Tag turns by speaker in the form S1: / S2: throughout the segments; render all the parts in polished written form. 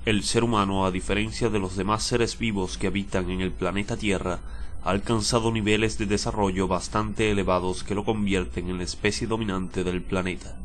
S1: El ser humano, a diferencia de los demás seres vivos que habitan en el planeta Tierra, ha alcanzado niveles de desarrollo bastante elevados que lo convierten en la especie dominante del planeta.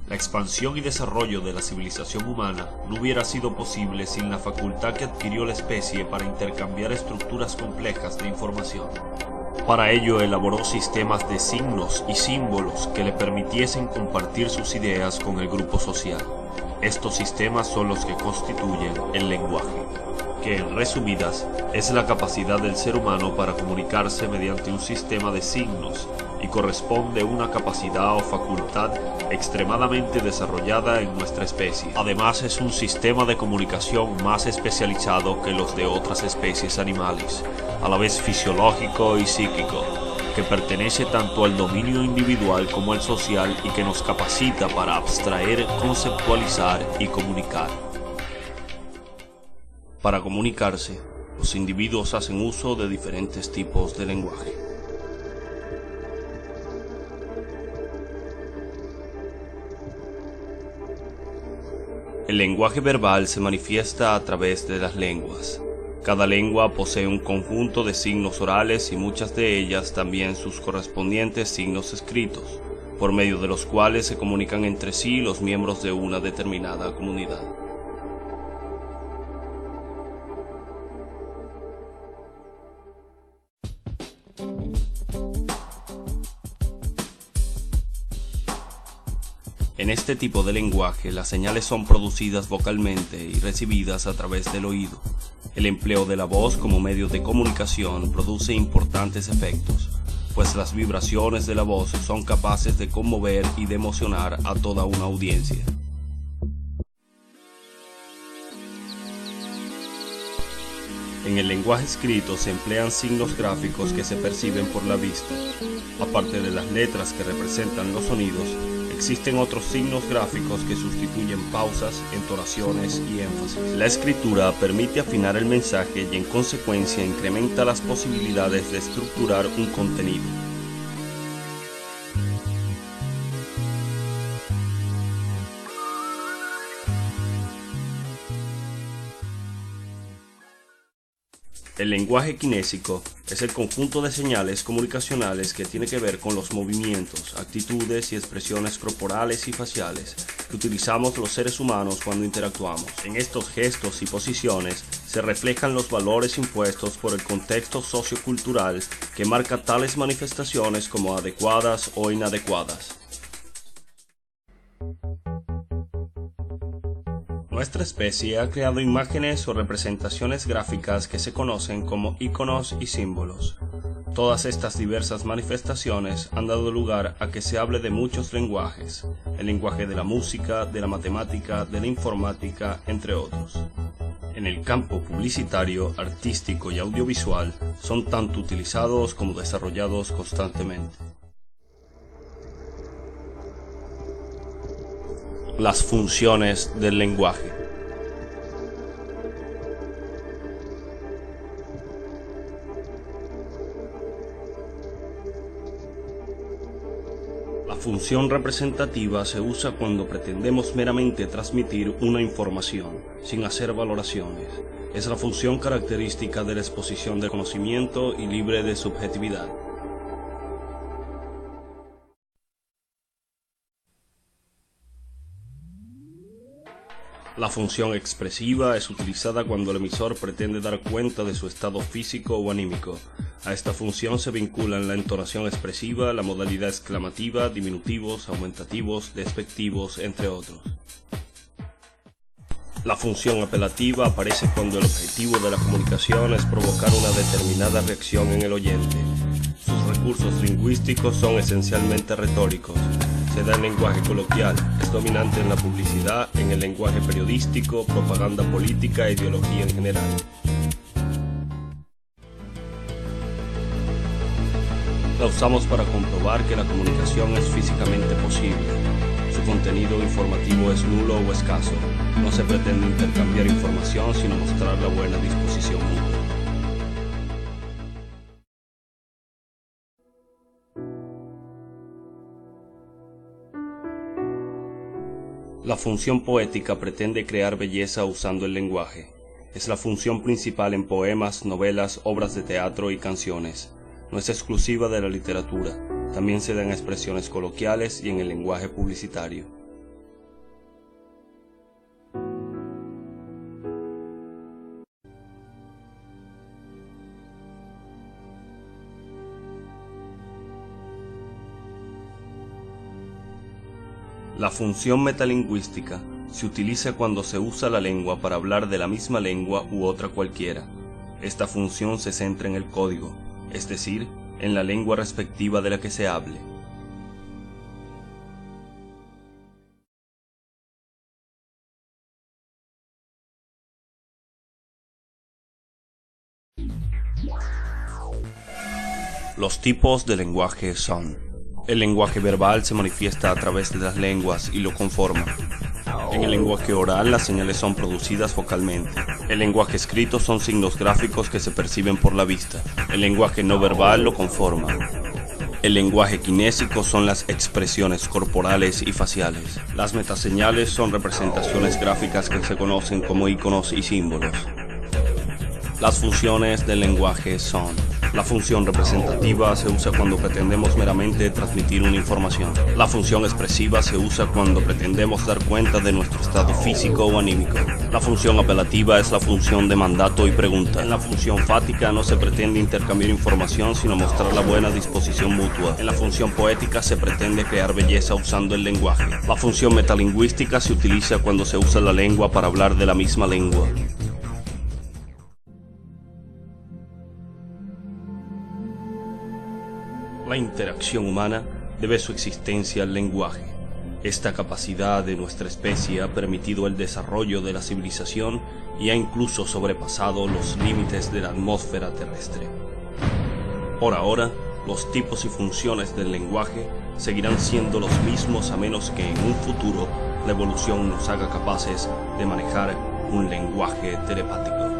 S1: La expansión y desarrollo de la civilización humana no hubiera sido posible sin la facultad que adquirió la especie para intercambiar estructuras complejas de información. Para ello elaboró sistemas de signos y símbolos que le permitiesen compartir sus ideas con el grupo social. Estos sistemas son los que constituyen el lenguaje, que en resumidas es la capacidad del ser humano para comunicarse mediante un sistema de signos y corresponde a una capacidad o facultad extremadamente desarrollada en nuestra especie. Además es un sistema de comunicación más especializado que los de otras especies animales, a la vez fisiológico y psíquico, que pertenece tanto al dominio individual como al social y que nos capacita para abstraer, conceptualizar y comunicar. Para comunicarse, los individuos hacen uso de diferentes tipos de lenguaje. El lenguaje verbal se manifiesta a través de las lenguas. Cada lengua posee un conjunto de signos orales y muchas de ellas también sus correspondientes signos escritos, por medio de los cuales se comunican entre sí los miembros de una determinada comunidad. En este tipo de lenguaje, las señales son producidas vocalmente y recibidas a través del oído. El empleo de la voz como medio de comunicación produce importantes efectos, pues las vibraciones de la voz son capaces de conmover y de emocionar a toda una audiencia. En el lenguaje escrito se emplean signos gráficos que se perciben por la vista. Aparte de las letras que representan los sonidos, existen otros signos gráficos que sustituyen pausas, entonaciones y énfasis. La escritura permite afinar el mensaje y en consecuencia incrementa las posibilidades de estructurar un contenido. El lenguaje kinésico es el conjunto de señales comunicacionales que tiene que ver con los movimientos, actitudes y expresiones corporales y faciales que utilizamos los seres humanos cuando interactuamos. En estos gestos y posiciones se reflejan los valores impuestos por el contexto sociocultural que marca tales manifestaciones como adecuadas o inadecuadas. Nuestra especie ha creado imágenes o representaciones gráficas que se conocen como iconos y símbolos. Todas estas diversas manifestaciones han dado lugar a que se hable de muchos lenguajes, el lenguaje de la música, de la matemática, de la informática, entre otros. En el campo publicitario, artístico y audiovisual son tanto utilizados como desarrollados constantemente. Las funciones del lenguaje. La función representativa se usa cuando pretendemos meramente transmitir una información, sin hacer valoraciones. Es la función característica de la exposición de conocimiento y libre de subjetividad. La función expresiva es utilizada cuando el emisor pretende dar cuenta de su estado físico o anímico. A esta función se vinculan la entonación expresiva, la modalidad exclamativa, diminutivos, aumentativos, despectivos, entre otros. La función apelativa aparece cuando el objetivo de la comunicación es provocar una determinada reacción en el oyente. Sus recursos lingüísticos son esencialmente retóricos. Se da en lenguaje coloquial, es dominante en la publicidad, en el lenguaje periodístico, propaganda política e ideología en general. La usamos para comprobar que la comunicación es físicamente posible. Su contenido informativo es nulo o escaso. No se pretende intercambiar información, sino mostrar la buena disposición mutua. La función poética pretende crear belleza usando el lenguaje. Es la función principal en poemas, novelas, obras de teatro y canciones. No es exclusiva de la literatura, también se da en expresiones coloquiales y en el lenguaje publicitario. La función metalingüística se utiliza cuando se usa la lengua para hablar de la misma lengua u otra cualquiera. Esta función se centra en el código, es decir, en la lengua respectiva de la que se hable. Los tipos de lenguaje son: el lenguaje verbal se manifiesta a través de las lenguas y lo conforma. En el lenguaje oral las señales son producidas vocalmente. El lenguaje escrito son signos gráficos que se perciben por la vista. El lenguaje no verbal lo conforma. El lenguaje kinésico son las expresiones corporales y faciales. Las metaseñales son representaciones gráficas que se conocen como iconos y símbolos. Las funciones del lenguaje son: la función representativa se usa cuando pretendemos meramente transmitir una información. La función expresiva se usa cuando pretendemos dar cuenta de nuestro estado físico o anímico. La función apelativa es la función de mandato y pregunta. En la función fática no se pretende intercambiar información, sino mostrar la buena disposición mutua. En la función poética se pretende crear belleza usando el lenguaje. La función metalingüística se utiliza cuando se usa la lengua para hablar de la misma lengua. La interacción humana debe su existencia al lenguaje. Esta capacidad de nuestra especie ha permitido el desarrollo de la civilización y ha incluso sobrepasado los límites de la atmósfera terrestre. Por ahora, los tipos y funciones del lenguaje seguirán siendo los mismos a menos que en un futuro la evolución nos haga capaces de manejar un lenguaje telepático.